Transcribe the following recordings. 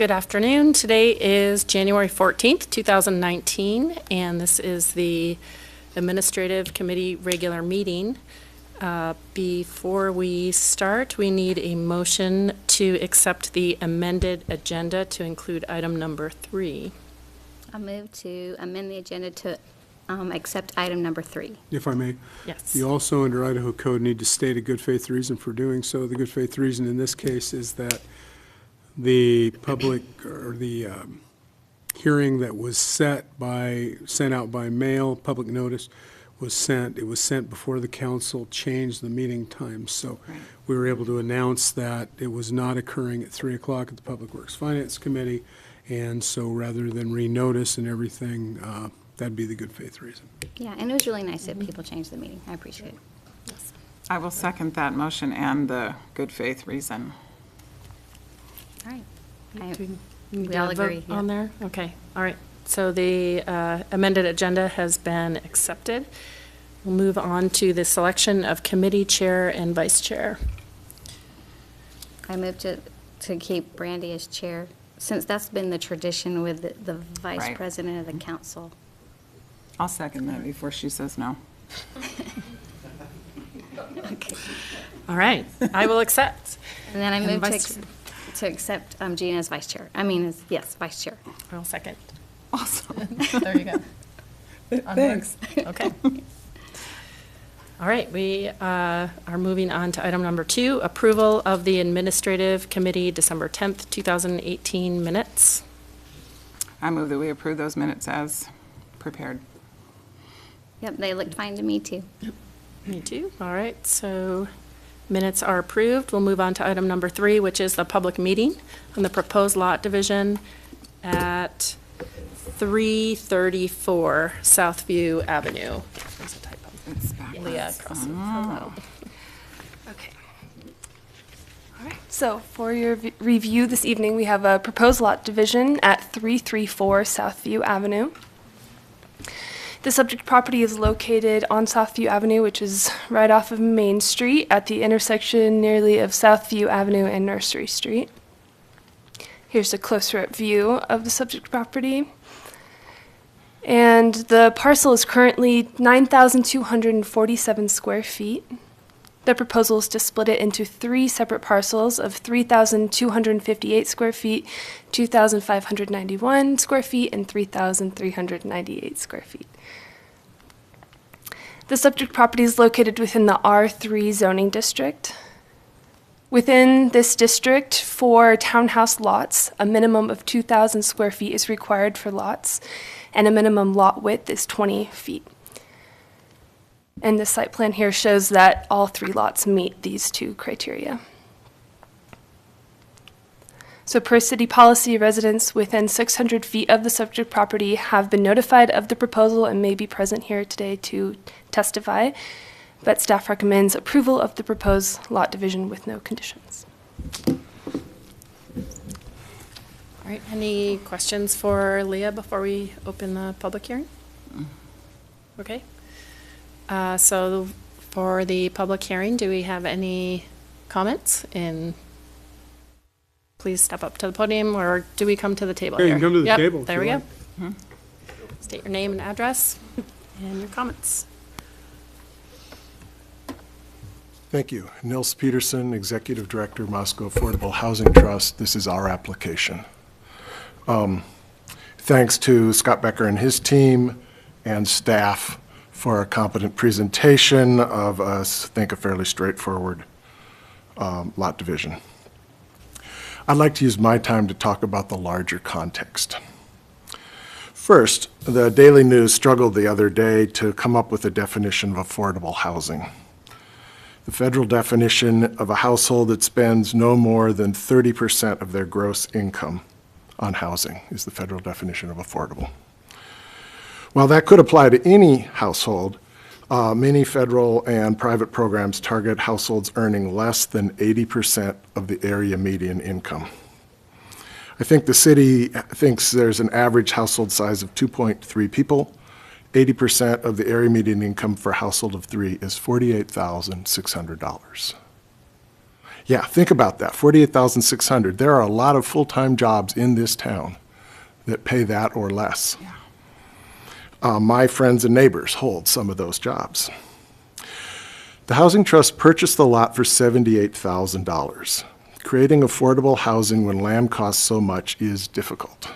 Good afternoon. Today is January 14th, 2019, and this is the Administrative Committee regular meeting. Before we start, we need a motion to accept the amended agenda to include item number 3. I move to amend the agenda to accept item number 3. If I may. Yes. You also, under Idaho Code, need to state a good faith reason for doing so. The good faith reason in this case is that the public, or the hearing that was sent out by mail, public notice was sent. It was sent before the council changed the meeting time. So we were able to announce that it was not occurring at 3 o'clock at the Public Works Finance Committee. And so rather than renotice and everything, that'd be the good faith reason. Yeah, and it was really nice that people changed the meeting. I appreciate it. Yes. I will second that motion and the good faith reason. All right. We all all vote agree, yeah. on there? Okay, all right. So the amended agenda has been accepted. We'll move on to the selection of committee chair and vice chair. I move to keep Brandy as chair, since that's been the tradition with the vice Right. president of the council. I'll second that before she says no. Okay. All right, I will accept. And then I And move vice to accept Gina as vice chair. I mean, yes, vice chair. I will second. Awesome. There you go. Thanks. Okay. All right, we are moving on to item number 2, approval of the Administrative Committee December 10th, 2018 minutes. I move that we approve those minutes as prepared. Yep, they looked fine to me, too. Me too. All right, so minutes are approved. We'll move on to item number 3, which is the public meeting on the proposed lot division at 334 Southview Avenue. There's a typo. It's backwards. Leah crossed it. Oh. Okay. All right, so for your review this evening, we have a proposed lot division at 334 Southview Avenue. The subject property is located on Southview Avenue, which is right off of Main Street at the intersection nearly of Southview Avenue and Nursery Street. Here's a closer-up view of the subject property. And the parcel is currently 9,247 square feet. The proposal is to split it into 3 separate parcels of 3,258 square feet, 2,591 square feet, and 3,398 square feet. The subject property is located within the R3 zoning district. Within this district, for townhouse lots, a minimum of 2,000 square feet is required for lots, and a minimum lot width is 20 feet. And the site plan here shows that all 3 lots meet these 2 criteria. So per city policy, residents within 600 feet of the subject property have been notified of the proposal and may be present here today to testify, but staff recommends approval of the proposed lot division with no conditions. All right, any questions for Leah before we open the public hearing? Okay. So for the public hearing, do we have any comments? And please step up to the podium, or do we come to the table Yeah, here? you can come to the Yep, table if there you we like. go. State your name and address and your comments. Thank you. Nils Peterson, Executive Director, Moscow Affordable Housing Trust. This is our application. Thanks to Scott Becker and his team and staff for a competent presentation of, I think, a fairly straightforward lot division. I'd like to use my time to talk about the larger context. First, the Daily News struggled the other day to come up with a definition of affordable housing. The federal definition of a household that spends no more than 30% of their gross income on housing is the federal definition of affordable. While that could apply to any household, many federal and private programs target households earning less than 80% of the area median income. I think the city thinks there's an average household size of 2.3 people. 80% of the area median income for a household of 3 is $48,600. Yeah, think about that, 48,600. There are a lot of full-time jobs in this town that pay that or less. My friends and neighbors hold some of those jobs. The Housing Trust purchased the lot for $78,000. Creating affordable housing when land costs so much is difficult.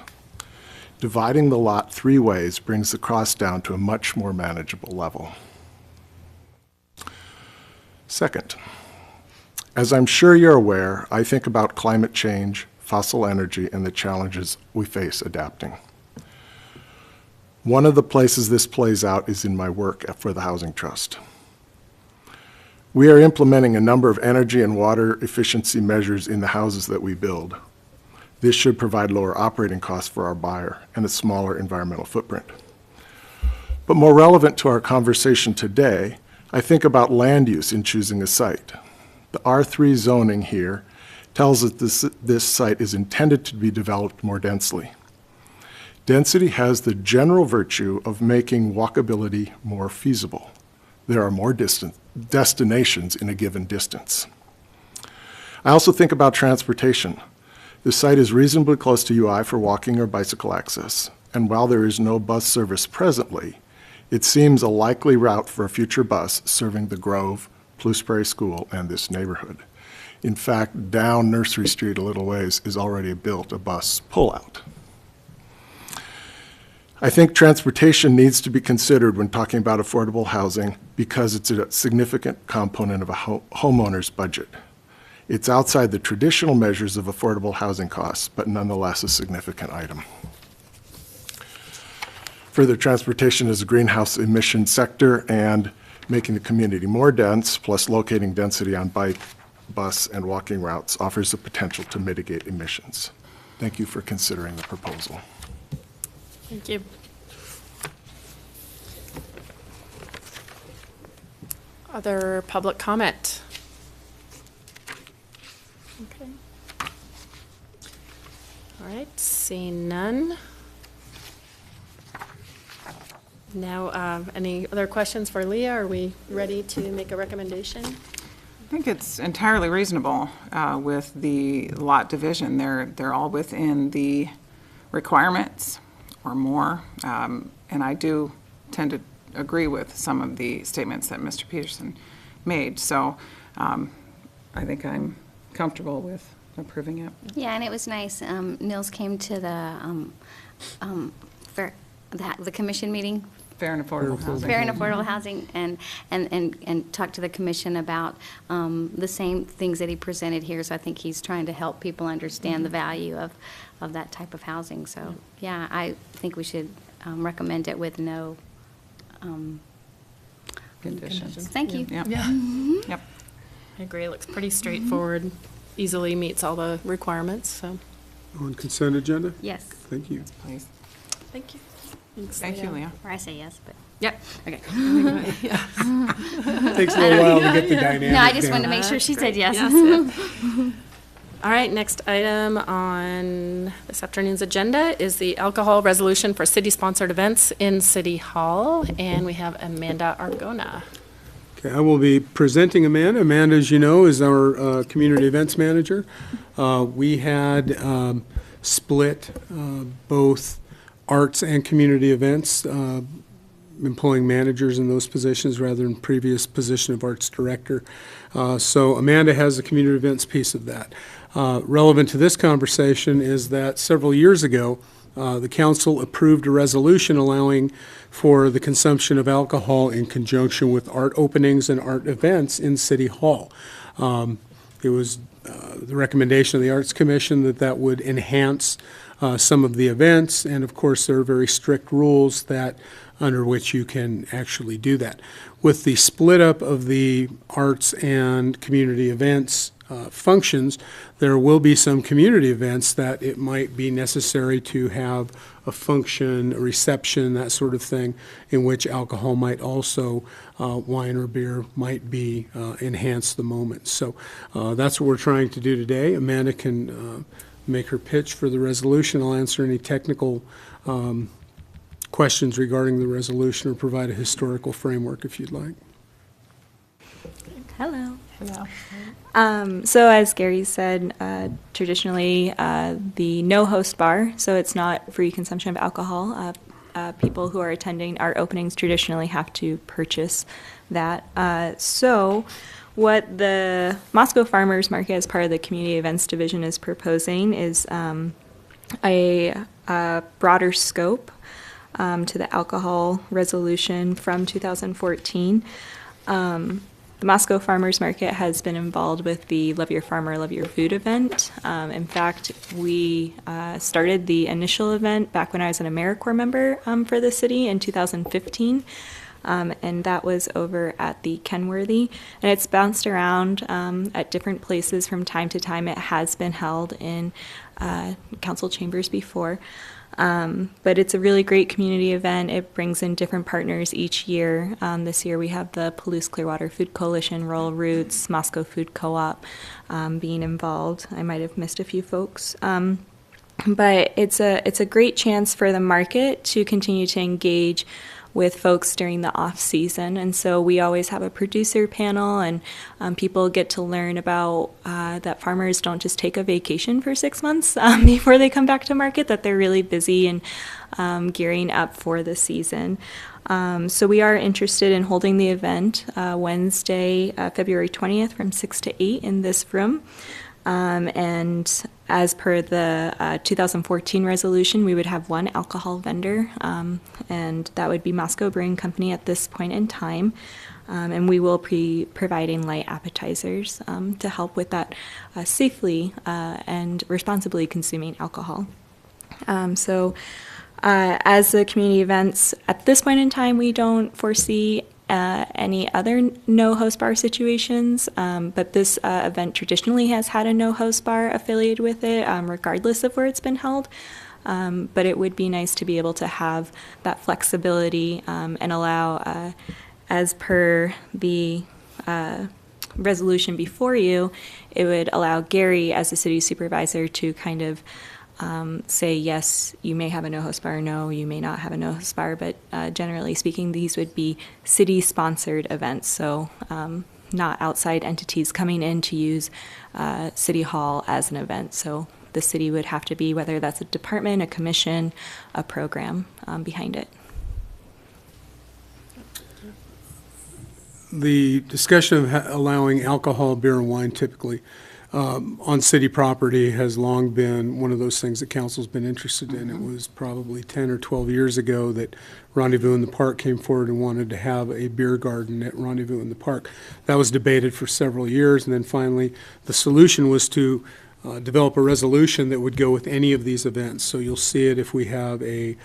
Dividing the lot 3 ways brings the cost down to a much more manageable level. Second, as I'm sure you're aware, I think about climate change, fossil energy, and the challenges we face adapting. One of the places this plays out is in my work for the Housing Trust. We are implementing a number of energy and water efficiency measures in the houses that we build. This should provide lower operating costs for our buyer and a smaller environmental footprint. But more relevant to our conversation today, I think about land use in choosing a site. The R3 zoning here tells us this site is intended to be developed more densely. Density has the general virtue of making walkability more feasible. There are more destinations in a given distance. I also think about transportation. The site is reasonably close to UI for walking or bicycle access, and while there is no bus service presently, it seems a likely route for a future bus serving the Grove, Blue Prairie School, and this neighborhood. In fact, down Nursery Street a little ways is already built a bus pullout. I think transportation needs to be considered when talking about affordable housing because it's a significant component of a homeowner's budget. It's outside the traditional measures of affordable housing costs, but nonetheless a significant item. Further, transportation is a greenhouse emission sector, and making the community more dense, plus locating density on bike, bus, and walking routes offers the potential to mitigate emissions. Thank you for considering the proposal. Thank you. Other public comment? Okay. All right, seeing none. Now, any other questions for Leah? Are we ready to make a recommendation? I think it's entirely reasonable with the lot division. They're all within the requirements or more. And I do tend to agree with some of the statements that Mr. Peterson made. So I think I'm comfortable with approving it. Yeah, and it was nice. Nils came to the commission meeting, Fair and affordable housing. Fair and Affordable Housing, and talk to the commission about the same things that he presented here. So I think he's trying to help people understand the value of that type of housing. So, yeah, I think we should recommend it with no Conditions. Thank you. Yep. Yeah. Yep. I agree, it looks pretty straightforward, easily meets all the requirements, so, On consent agenda? Yes. Thank you. Please. thank you. Thanks, Thank you, Leah. Or I say yes, but. Yep, okay. Takes a little while to get the dynamic No, I just down. wanted to make sure she said yes. All right, next item on this afternoon's agenda is the alcohol resolution for city-sponsored events in City Hall, and we have Amanda Argona. Okay, I will be presenting Amanda. Amanda, as you know, is our community events manager. We had split both arts and community events, employing managers in those positions rather than previous position of arts director. So Amanda has the community events piece of that. Relevant to this conversation is that several years ago, the council approved a resolution allowing for the consumption of alcohol in conjunction with art openings and art events in City Hall. It was the recommendation of the Arts Commission that would enhance some of the events, and of course there are very strict rules that under which you can actually do that. With the split up of the arts and community events functions, there will be some community events that it might be necessary to have a function, a reception, that sort of thing, in which alcohol might also, wine or beer might be enhance the moment. So that's what we're trying to do today. Amanda can make her pitch for the resolution. I'll answer any technical questions regarding the resolution or provide a historical framework if you'd like. Hello. So as Gary said, traditionally, the no host bar, so it's not free consumption of alcohol. People who are attending our openings traditionally have to purchase that. So what the Moscow Farmers Market as part of the Community Events Division is proposing is a broader scope to the alcohol resolution from 2014. The Moscow Farmers Market has been involved with the Love Your Farmer, Love Your Food event. In fact, we started the initial event back when I was an AmeriCorps member for the city in 2015. And that was over at the Kenworthy. And it's bounced around at different places from time to time. It has been held in council chambers before. But it's a really great community event. It brings in different partners each year. This year we have the Palouse Clearwater Food Coalition, Rural Roots, Moscow Food Co-op being involved. I might have missed a few folks. But it's a great chance for the market to continue to engage with folks during the off season. And so we always have a producer panel, and people get to learn about that farmers don't just take a vacation for 6 months before they come back to market, that they're really busy and gearing up for the season. So we are interested in holding the event Wednesday, February 20th from 6 to 8 in this room. And as per the 2014 resolution, we would have one alcohol vendor, and that would be Moscow Brewing Company at this point in time. And we will be providing light appetizers to help with that safely and responsibly consuming alcohol. As the community events, at this point in time, we don't foresee any other no host bar situations, but this event traditionally has had a no host bar affiliated with it, regardless of where it's been held. But it would be nice to be able to have that flexibility and allow, as per the resolution before you, it would allow Gary as the city supervisor to kind of say, yes, you may have a no-host bar, no, you may not have a no-host bar, but generally speaking, these would be city-sponsored events, so not outside entities coming in to use City Hall as an event. So the city would have to be, whether that's a department, a commission, a program behind it. The discussion of allowing alcohol, beer, and wine typically on city property has long been one of those things that council's been interested in. It was probably 10 or 12 years ago that Rendezvous in the Park came forward and wanted to have a beer garden at Rendezvous in the Park. That was debated for several years, and then finally the solution was to develop a resolution that would go with any of these events. So you'll see it if we have a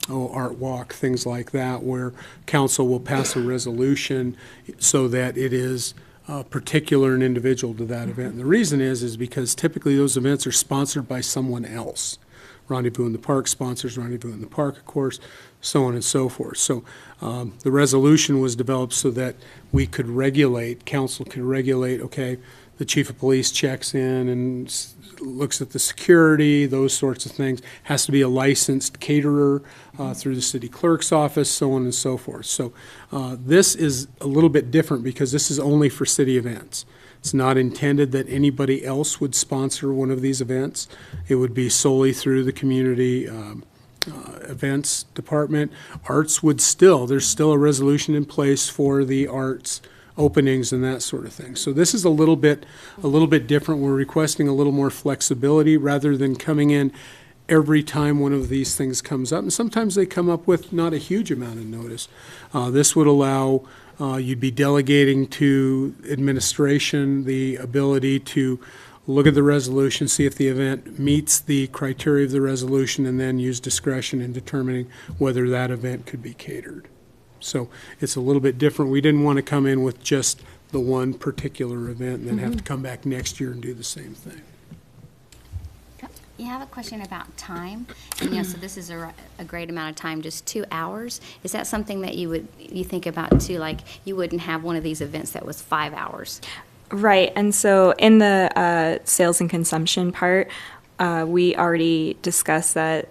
art walk, things like that, where council will pass a resolution so that it is particular and individual to that event. And the reason is because typically those events are sponsored by someone else. Rendezvous in the Park sponsors Rendezvous in the Park, of course, so on and so forth. So the resolution was developed so that we could regulate, council could regulate, okay, the chief of police checks in and looks at the security, those sorts of things. Has to be a licensed caterer through the city clerk's office, so on and so forth. So this is a little bit different because this is only for city events. It's not intended that anybody else would sponsor one of these events. It would be solely through the community events department. Arts would still, there's still a resolution in place for the arts openings and that sort of thing. So this is a little bit different. We're requesting a little more flexibility rather than coming in every time one of these things comes up. And sometimes they come up with not a huge amount of notice. This would allow, you'd be delegating to administration the ability to look at the resolution, see if the event meets the criteria of the resolution, and then use discretion in determining whether that event could be catered. So it's a little bit different. We didn't want to come in with just the one particular event and then have to come back next year and do the same thing. You have a question about time, and so this is a great amount of time, just 2 hours. Is that something that you think about too? Like you wouldn't have one of these events that was 5 hours. Right, and so in the sales and consumption part, we already discussed that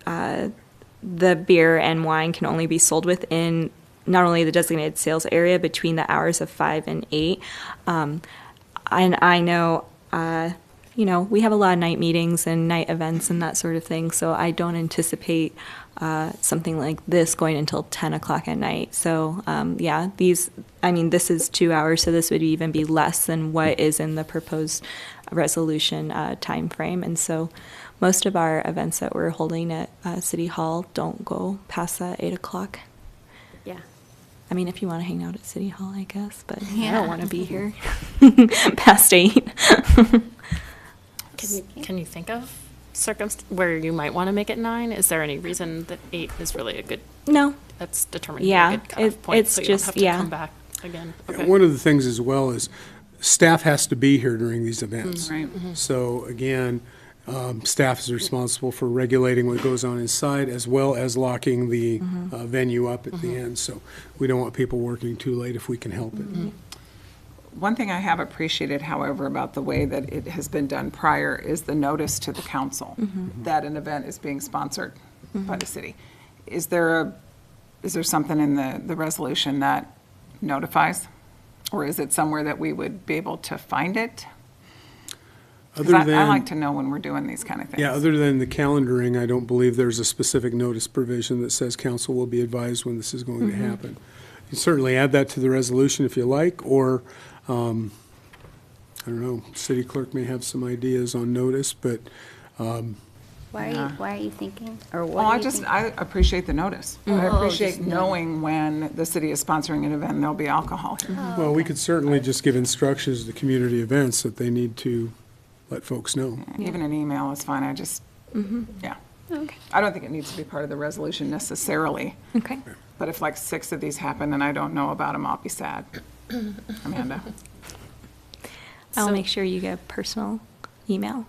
the beer and wine can only be sold within not only the designated sales area between the hours of 5 and 8. And I know, we have a lot of night meetings and night events and that sort of thing, so I don't anticipate something like this going until 10 o'clock at night. So, this is 2 hours, so this would even be less than what is in the proposed resolution timeframe. And so most of our events that we're holding at City Hall don't go past that 8 o'clock. Yeah. I mean, if you want to hang out at City Hall, I guess, but I Yeah. don't want to be here past 8. Can you think of where you might want to make it 9? Is there any reason that 8 is really a good, No. that's determined to be Yeah, a good cutoff point, it's so you just- don't have to yeah. come back again? Okay. One of the things as well is staff has to be here during these events. Right. So again, staff is responsible for regulating what goes on inside as well as locking the venue up at the end. So we don't want people working too late if we can help it. One thing I have appreciated, however, about the way that it has been done prior is the notice to the council that an event is being sponsored by the city. Is there something in the resolution that notifies? Or is it somewhere that we would be able to find it? 'Cause Other I than, like to know when we're doing these kind of things. yeah, other than the calendaring, I don't believe there's a specific notice provision that says council will be advised when this is going to happen. You can certainly add that to the resolution if you like, or, I don't know, city clerk may have some ideas on notice, but Why are you thinking? Or what Well, are you thinking? I appreciate the notice. I Oh, appreciate just knowing when the city is sponsoring an event and there'll be alcohol here. well, we could certainly just give instructions to community events that they need to let folks know. Even an email is fine, yeah. Okay. I don't think it needs to be part of the resolution necessarily, Okay. but if like 6 of these happen and I don't know about them, I'll be sad. Amanda? I'll So- make sure you get a personal email.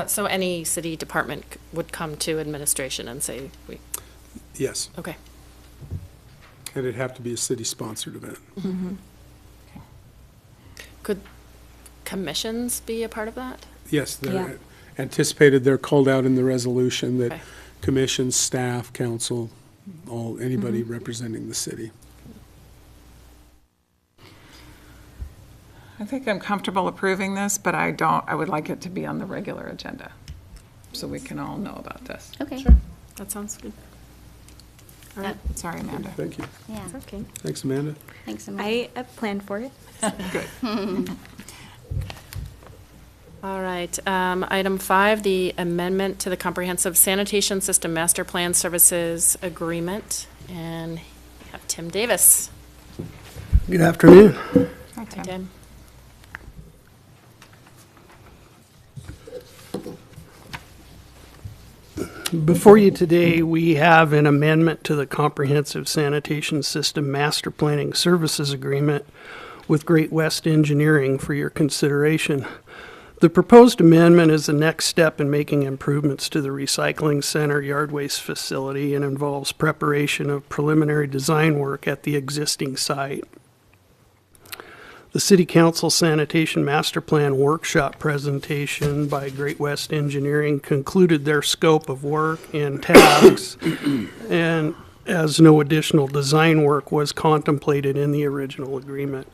So any city department would come to administration and say, Yes, okay. and it'd have to be a city-sponsored event. Could commissions be a part of that? Yes, Yeah. they're anticipated, they're called out in the resolution that Okay. commissions, staff, council, anybody representing the city. I think I'm comfortable approving this, but I would like it to be on the regular agenda, so we can all know about this. Okay. That sounds good. All right, sorry, Amanda. Thank you. Yeah. Okay. Thanks, Amanda. Thanks, Amanda. I planned for it. All right, item 5, the amendment to the Comprehensive Sanitation System Master Plan Services Agreement. And we have Tim Davis. Good afternoon. Hi, Tim. Again. Before you today, we have an amendment to the Comprehensive Sanitation System Master Planning Services Agreement with Great West Engineering for your consideration. The proposed amendment is the next step in making improvements to the recycling center yard waste facility and involves preparation of preliminary design work at the existing site. The City Council Sanitation Master Plan workshop presentation by Great West Engineering concluded their scope of work and tasks, and as no additional design work was contemplated in the original agreement.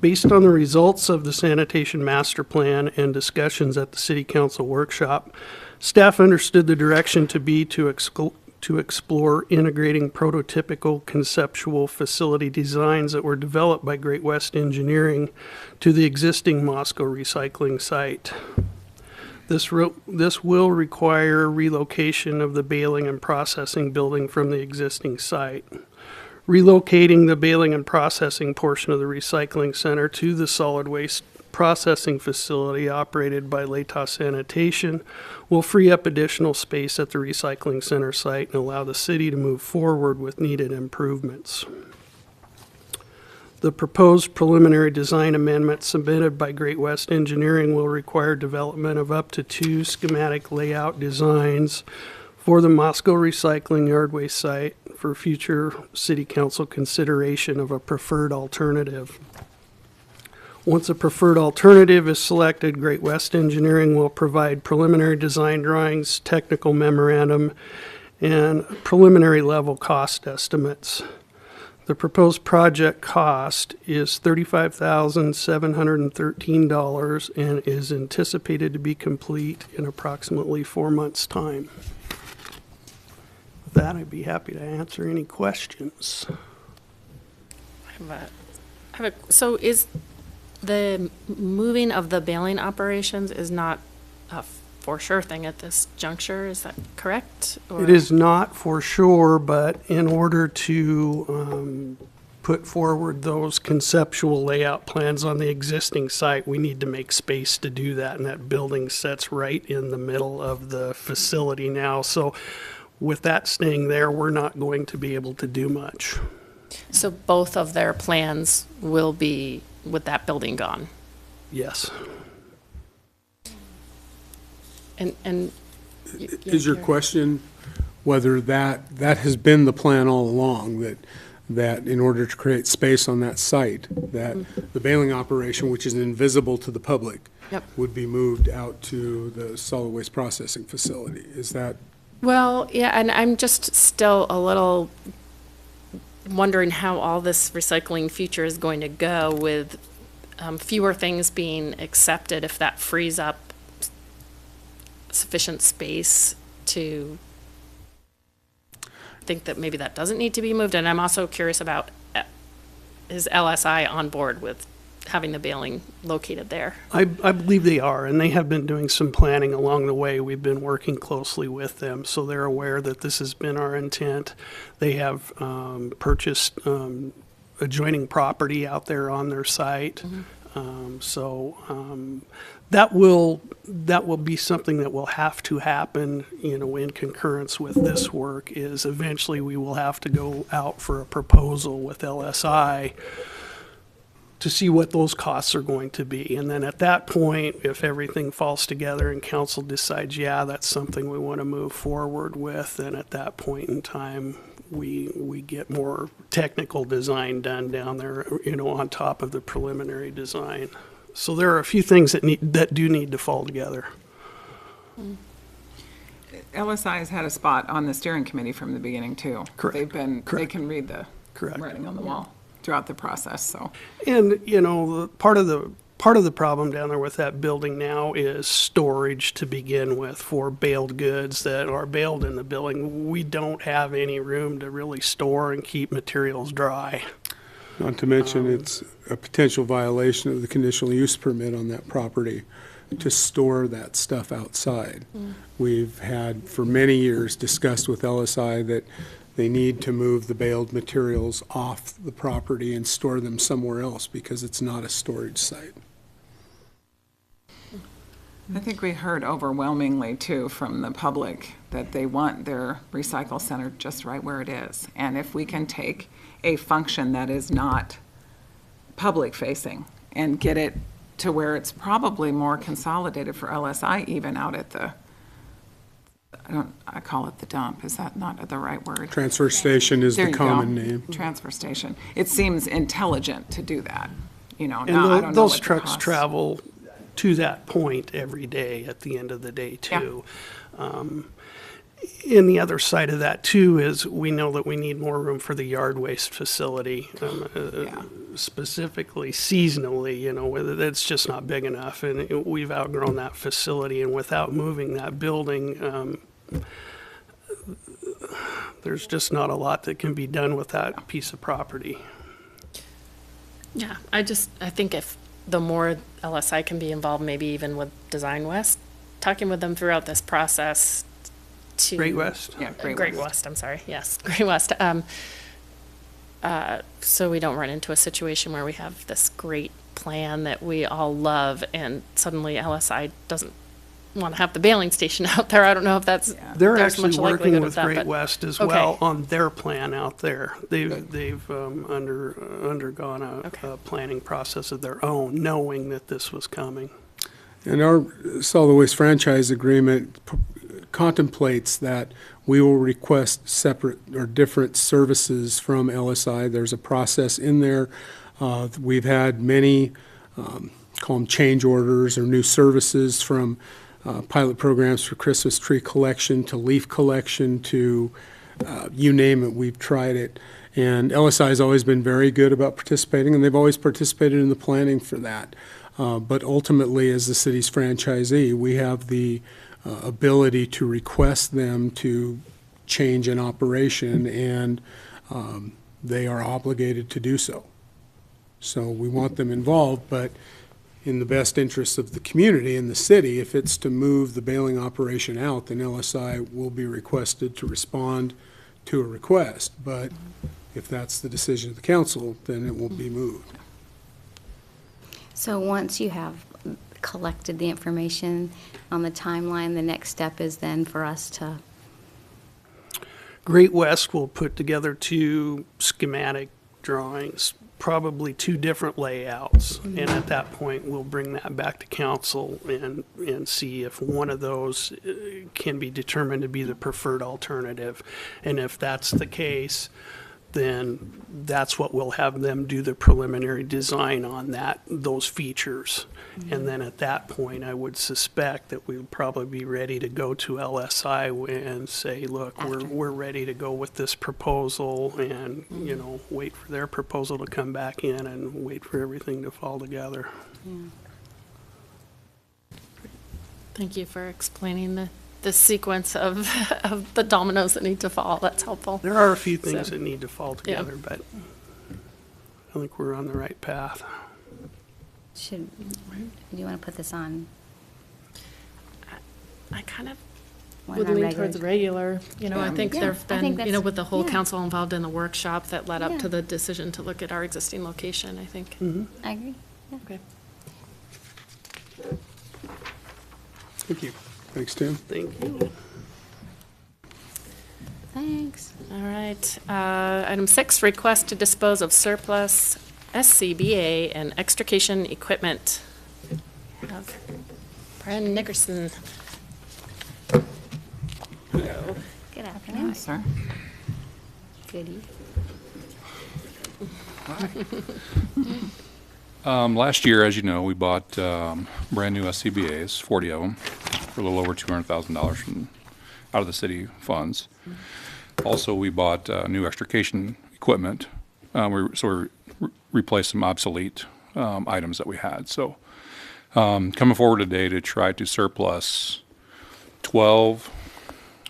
Based on the results of the Sanitation Master Plan and discussions at the City Council workshop, staff understood the direction to be to explore integrating prototypical conceptual facility designs that were developed by Great West Engineering to the existing Moscow recycling site. This will require relocation of the baling and processing building from the existing site. Relocating the baling and processing portion of the recycling center to the solid waste processing facility operated by Lata Sanitation will free up additional space at the recycling center site and allow the city to move forward with needed improvements. The proposed preliminary design amendment submitted by Great West Engineering will require development of up to 2 schematic layout designs for the Moscow recycling yard waste site for future city council consideration of a preferred alternative. Once a preferred alternative is selected, Great West Engineering will provide preliminary design drawings, technical memorandum, and preliminary level cost estimates. The proposed project cost is $35,713 and is anticipated to be complete in approximately 4 months' time. With that, I'd be happy to answer any questions. So is the moving of the bailing operations is not a for sure thing at this juncture, is that correct? Or- It is not for sure, but in order to put forward those conceptual layout plans on the existing site, we need to make space to do that, and that building sits right in the middle of the facility now. So with that staying there, we're not going to be able to do much. So both of their plans will be with that building gone? Yes. And Is your question whether that has been the plan all along, that in order to create space on that site, that the bailing operation, which is invisible to the public, Yep. would be moved out to the solid waste processing facility? Is that, Well, yeah, and I'm just still a little wondering how all this recycling future is going to go with fewer things being accepted, if that frees up sufficient space to think that maybe that doesn't need to be moved. And I'm also curious about, is LSI on board with having the bailing located there? I believe they are, and they have been doing some planning along the way. We've been working closely with them, so they're aware that this has been our intent. They have purchased adjoining property out there on their site. That will be something that will have to happen, in concurrence with this work, is eventually we will have to go out for a proposal with LSI to see what those costs are going to be. And then at that point, if everything falls together and council decides, yeah, that's something we want to move forward with, then at that point in time, we get more technical design done down there, on top of the preliminary design. So there are a few things that do need to fall together. LSI has had a spot on the steering committee from the beginning, too. Correct. They can read the Correct. writing on the wall throughout the process, so. And, part of the problem down there with that building now is storage to begin with for baled goods that are baled in the building. We don't have any room to really store and keep materials dry. not to mention it's a potential violation of the conditional use permit on that property to store that stuff outside. We've had, for many years, discussed with LSI that they need to move the baled materials off the property and store them somewhere else because it's not a storage site. I think we heard overwhelmingly, too, from the public that they want their recycle center just right where it is. And if we can take a function that is not public-facing and get it to where it's probably more consolidated for LSI, even out at the, I call it the dump, is that not the right word? Transfer station is There the you go. common name. Transfer station. It seems intelligent to do that, now I And don't know those what the trucks cost- travel to that point every day at the end of the day, too. And the other side of that, too, is we know that we need more room for the yard waste facility, specifically seasonally, it's just not big enough. And we've outgrown that facility, and without moving that building, there's just not a lot that can be done with that piece of property. Yeah, I think if the more LSI can be involved, maybe even with Design West, talking with them throughout this process to. Great West? Yeah, Great West, I'm sorry, yes, Great West. So we don't run into a situation where we have this great plan that we all love and suddenly LSI doesn't want to have the bailing station out there. I don't know if that's, They're there's actually much working likelihood of with that, Great but- West as Okay. well on their plan out there. They've undergone a planning process of their own, knowing that this was coming. And our solid waste franchise agreement contemplates that we will request separate or different services from LSI. There's a process in there. We've had many, call them change orders or new services from pilot programs for Christmas tree collection to leaf collection to you name it, we've tried it. And LSI has always been very good about participating, and they've always participated in the planning for that. But ultimately, as the city's franchisee, we have the ability to request them to change an operation, and they are obligated to do so. So we want them involved, but in the best interest of the community and the city, if it's to move the baling operation out, then LSI will be requested to respond to a request. But if that's the decision of the council, then it won't be moved. So once you have collected the information on the timeline, the next step is then for us to, Great West will put together 2 schematic drawings, probably 2 different layouts. And at that point, we'll bring that back to council and see if one of those can be determined to be the preferred alternative. And if that's the case, then that's what we'll have them do the preliminary design on those features. And then at that point, I would suspect that we would probably be ready to go to LSI and say, look, we're ready to go with this proposal, and, you know, wait for their proposal to come back in and wait for everything to fall together. Thank you for explaining the sequence of the dominoes that need to fall. That's helpful. There are a few things So, that need to fall together, but I think we're on the right path. do you want to put this on? I kind of one would of our lean regular- towards regular. You know, I think Yeah, there've I think been, you know, that's- with the whole yeah. council involved in the workshop that led up Yeah. to the decision to look at our existing location, I think. I agree. Yeah. Okay. Thank you. Thanks, Tim. Thank you. Thanks. All right. Item 6, request to dispose of surplus SCBA and extrication equipment. We have Brian Nickerson. Hello. Good afternoon. Sir? Goody. Last year, as you know, we bought brand-new SCBA's, 40 of them, for a little over $200,000 out of the city funds. Also, we bought new extrication equipment, so we replaced some obsolete items that we had. So coming forward today to try to surplus 12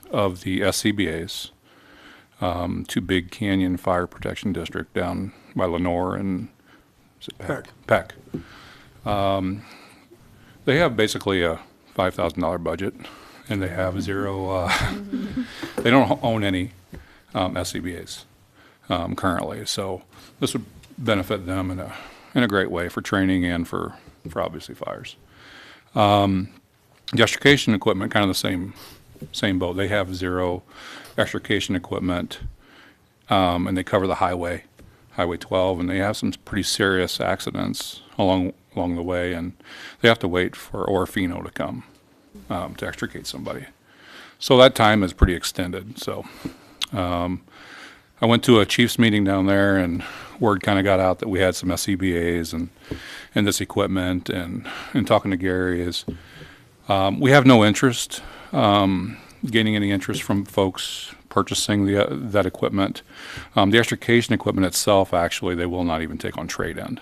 of the SCBA's to Big Canyon Fire Protection District down by Lenore and is it Peck. They have basically a $5,000 budget, and they have zero. They don't own any SCBA's currently, so this would benefit them in a great way for training and for obviously fires. The extrication equipment, kind of the same boat. They have zero extrication equipment, and they cover the Highway 12, and they have some pretty serious accidents along the way, and they have to wait for Orfino to come to extricate somebody. So that time is pretty extended. So I went to a chief's meeting down there, and word kind of got out that we had some SCBA's and this equipment, and talking to Gary is we have no interest, gaining any interest from folks purchasing that equipment. The extrication equipment itself, actually, they will not even take on trade-in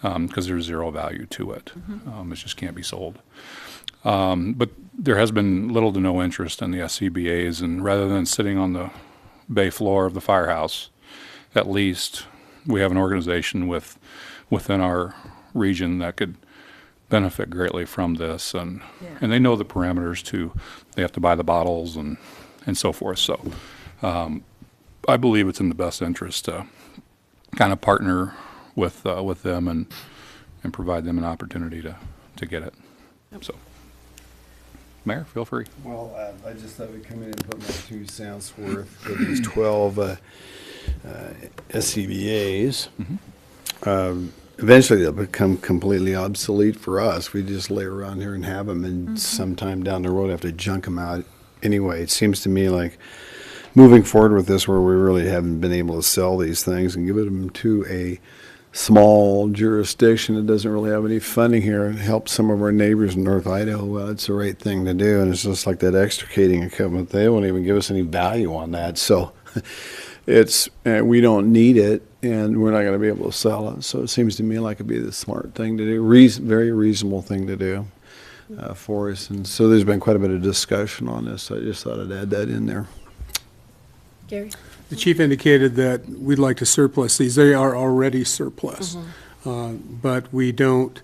because there's zero value to it. It just can't be sold. But there has been little to no interest in the SCBA's, and rather than sitting on the bay floor of the firehouse, at least we have an organization within our region that could benefit greatly from this, and they know the parameters too. They have to buy the bottles and so forth. So I believe it's in the best interest to kind of partner with them and provide them an opportunity to get it. So, Mayor, feel free. Well, I just thought we'd come in and put my 2 cents worth for these 12 SCBA's. Eventually, they'll become completely obsolete for us. We just lay around here and have them, and sometime down the road, have to junk them out. Anyway, it seems to me like moving forward with this, where we really haven't been able to sell these things and give them to a small jurisdiction that doesn't really have any funding here and help some of our neighbors in North Idaho, well, it's the right thing to do. And it's just like that extricating equipment. They won't even give us any value on that. So we don't need it, and we're not going to be able to sell it. So it seems to me like it'd be the smart thing to do, very reasonable thing to do for us. And so there's been quite a bit of discussion on this. So I just thought I'd add that in there. Gary? The chief indicated that we'd like to surplus these. They are already surplus. But we don't,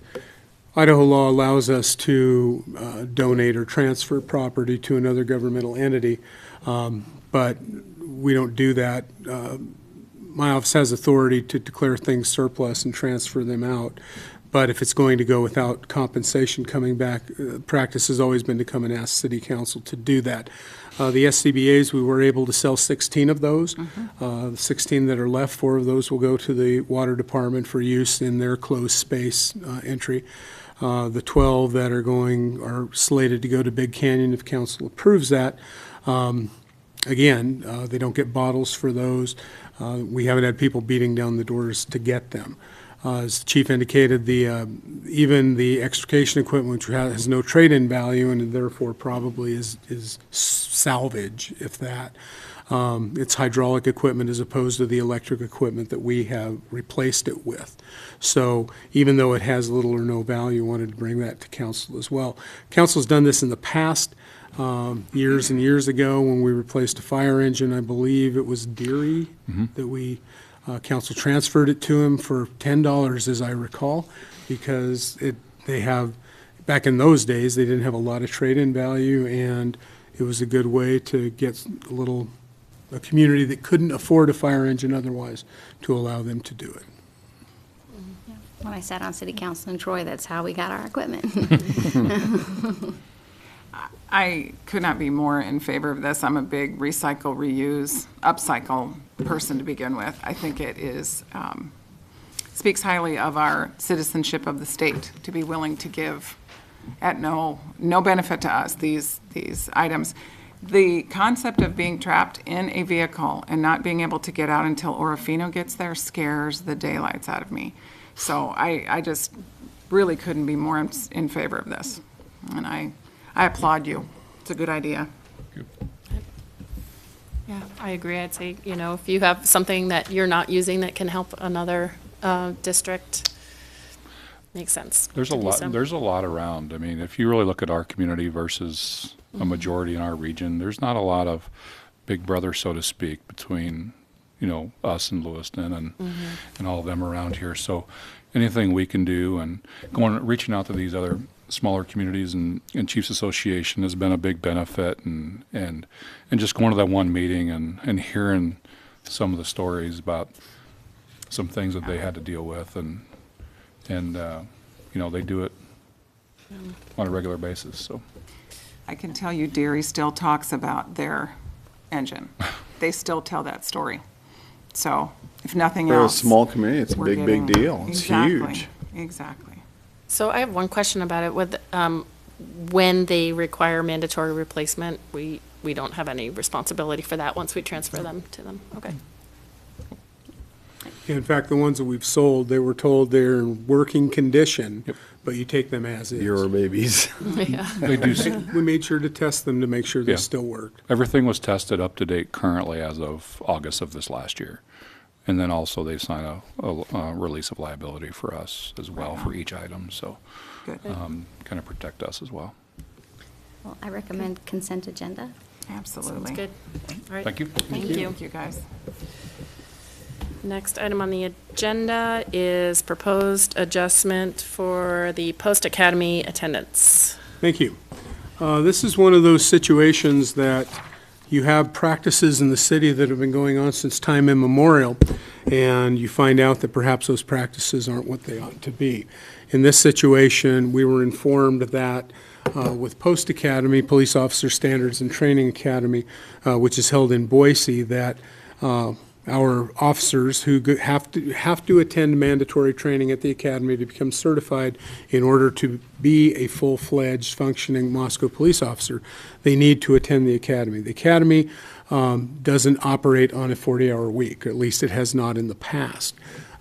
Idaho law allows us to donate or transfer property to another governmental entity, but we don't do that. My office has authority to declare things surplus and transfer them out. But if it's going to go without compensation coming back, practice has always been to come and ask city council to do that. The SCBA's, we were able to sell 16 of those. The 16 that are left, 4 of those will go to the water department for use in their closed space entry. The 12 that are slated to go to Big Canyon if council approves that. Again, they don't get bottles for those. We haven't had people beating down the doors to get them. As the chief indicated, even the extrication equipment, which has no trade-in value and therefore probably is salvage, if that. It's hydraulic equipment as opposed to the electric equipment that we have replaced it with. So even though it has little or no value, wanted to bring that to council as well. Council's done this in the past. Years and years ago when we replaced a fire engine, I believe it was Deary that we council transferred it to him for $10, as I recall, because they have, back in those days, they didn't have a lot of trade-in value, and it was a good way to get a community that couldn't afford a fire engine otherwise to allow them to do it. When I sat on city council in Troy, that's how we got our equipment. I could not be more in favor of this. I'm a big recycle, reuse, upcycle person to begin with. I think it is, speaks highly of our citizenship of the state to be willing to give at no benefit to us these items. The concept of being trapped in a vehicle and not being able to get out until Orofino gets there scares the daylights out of me. So I just really couldn't be more in favor of this. And I applaud you. It's a good idea. Yeah, I agree. I'd say, if you have something that you're not using that can help another district, makes sense. There's a lot around. I mean, if you really look at our community versus a majority in our region, there's not a lot of big brother, so to speak, between, us and Lewiston and all of them around here. So anything we can do and reaching out to these other smaller communities and Chiefs Association has been a big benefit, and just going to that one meeting and hearing some of the stories about some things that they had to deal with, and they do it on a regular basis. So I can tell you Deary still talks about their engine. They still tell that story. So if nothing For else. a small community, it's a we're big deal. It's Exactly, huge. Exactly. So I have one question about it. With when they require mandatory replacement, we don't have any responsibility for that once we transfer them to them. Okay. In fact, the ones that we've sold, they were told they're in working condition, but you take them as is. Your babies. Yeah. they do. We made sure to test them to make sure they Yeah. still worked. Everything was tested up to date currently as of August of this last year. And then also they sign a release of liability for us as well for each item. So Good. kind of protect us as well. Well, I recommend consent agenda. Absolutely. Sounds good. All right. Thank you. Thank you. Thank you, guys. Next item on the agenda is proposed adjustment for the post-academy attendance. Thank you. This is one of those situations that you have practices in the city that have been going on since time immemorial, and you find out that perhaps those practices aren't what they ought to be. In this situation, we were informed that with Post-Academy, Police Officer Standards and Training Academy, which is held in Boise, that our officers who have to attend mandatory training at the academy to become certified in order to be a full-fledged functioning Moscow police officer, they need to attend the academy. The academy doesn't operate on a 40-hour week, or at least it has not in the past.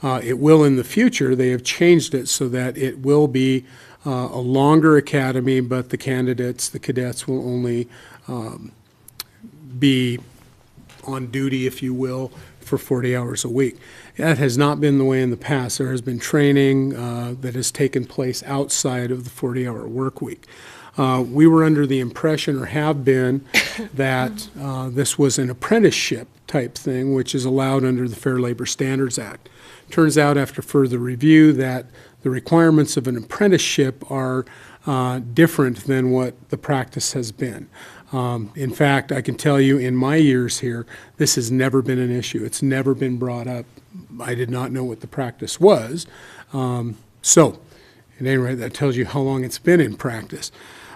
It will in the future. They have changed it so that it will be a longer academy, but the cadets will only be on duty, if you will, for 40 hours a week. That has not been the way in the past. There has been training that has taken place outside of the 40-hour work week. We were under the impression, or have been, that this was an apprenticeship type thing, which is allowed under the Fair Labor Standards Act. Turns out after further review that the requirements of an apprenticeship are different than what the practice has been. In fact, I can tell you in my years here, this has never been an issue. It's never been brought up. I did not know what the practice was. So, at any rate, that tells you how long it's been in practice.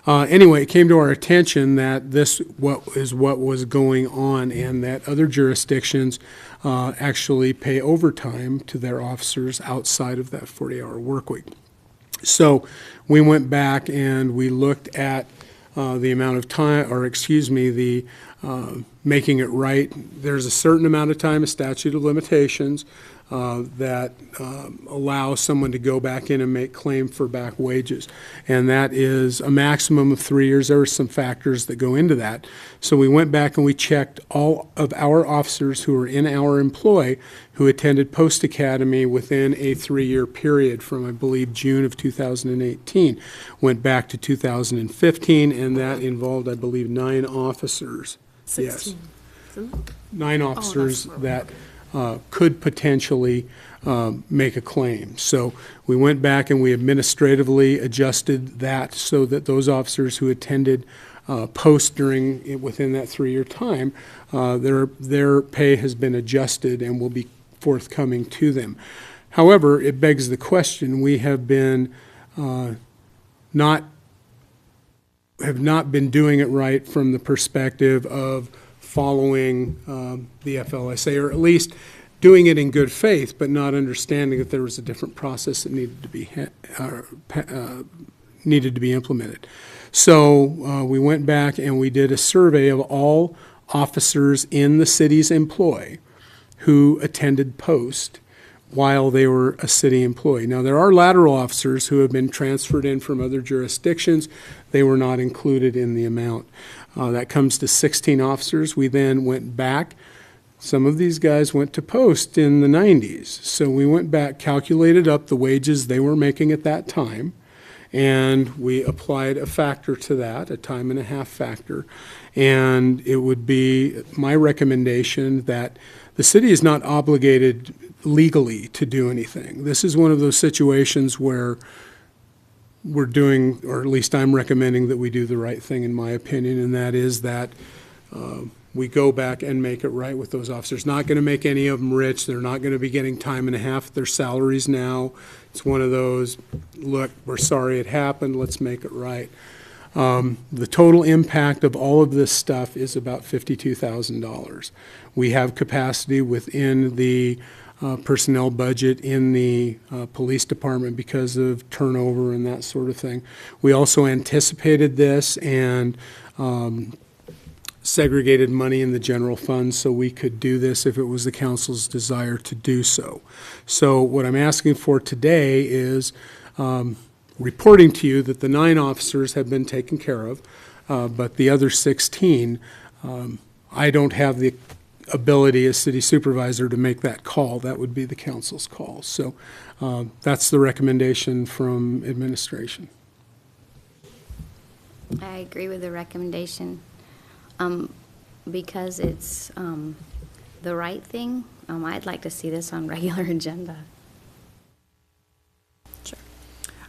Anyway, it came to our attention that this what was going on, and that other jurisdictions actually pay overtime to their officers outside of that 40-hour work week. So we went back and we looked at the amount of time, or excuse me, the making it right. There's a certain amount of time, a statute of limitations, that allows someone to go back in and make claim for back wages. And that is a maximum of 3 years. There are some factors that go into that. So we went back and we checked all of our officers who were in our employ who attended post-academy within a 3-year period from, I believe, June of 2018. Went back to 2015, and that involved, I believe, 9 officers. 16. Yes. 9 officers that could potentially make a claim. So we went back and we administratively adjusted that so that those officers who attended post within that 3-year time, their pay has been adjusted and will be forthcoming to them. However, it begs the question, we have been not been doing it right from the perspective of following the FLSA, or at least doing it in good faith, but not understanding that there was a different process that needed to be implemented. So we went back and we did a survey of all officers in the city's employ who attended post while they were a city employee. Now, there are lateral officers who have been transferred in from other jurisdictions. They were not included in the amount. That comes to 16 officers. We then went back. Some of these guys went to post in the 90s. So we went back, calculated up the wages they were making at that time, and we applied a factor to that, a time and a half factor. And it would be my recommendation that the city is not obligated legally to do anything. This is one of those situations where we're doing, or at least I'm recommending that we do the right thing, in my opinion, and that is that we go back and make it right with those officers. Not going to make any of them rich. They're not going to be getting time and a half their salaries now. It's one of those, look, we're sorry it happened, let's make it right. The total impact of all of this stuff is about $52,000. We have capacity within the personnel budget in the police department because of turnover and that sort of thing. We also anticipated this and segregated money in the general fund so we could do this if it was the council's desire to do so. So what I'm asking for today is reporting to you that the 9 officers have been taken care of, but the other 16, I don't have the ability as city supervisor to make that call. That would be the council's call. So that's the recommendation from administration. I agree with the recommendation. Because it's the right thing, I'd like to see this on regular agenda.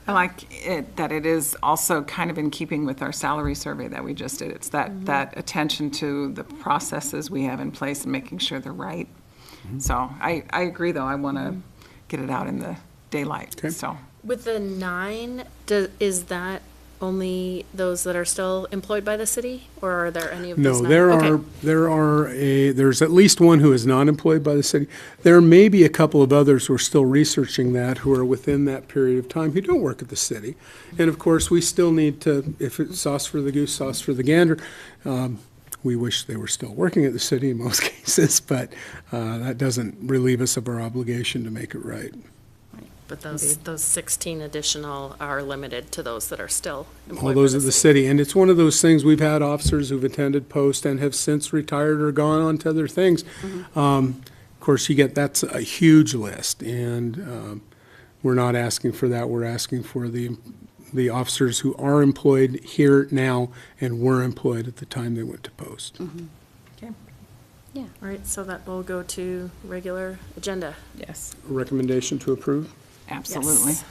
I like it that it is also kind of in keeping with our salary survey that we just did. It's that attention to the processes we have in place and making sure they're right. So I agree, though. I want to get it out in the daylight. Okay. So With the 9, is that only those that are still employed by the city, or are there any of these? No, 9? there's at least one who is not employed by the city. There may be a couple of others who are still researching that, who are within that period of time, who don't work at the city. And of course, we still need to, if it's sauce for the goose, sauce for the gander, We wish they were still working at the city in most cases, but that doesn't relieve us of our obligation to make it right. But those 16 additional are limited to those that are still employed All by those are the city. city, and it's one of those things, we've had officers who've attended post and have since retired or gone on to other things. Of course, that's a huge list, and we're not asking for that. We're asking for the officers who are employed here now and were employed at the time they went to post. Okay. Yeah. All right, so that will go to regular agenda. Yes. Recommendation to approve? Absolutely. Yes.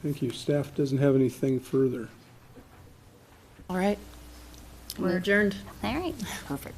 Thank you. Staff doesn't have anything further. All right. We're adjourned. All right. Perfect.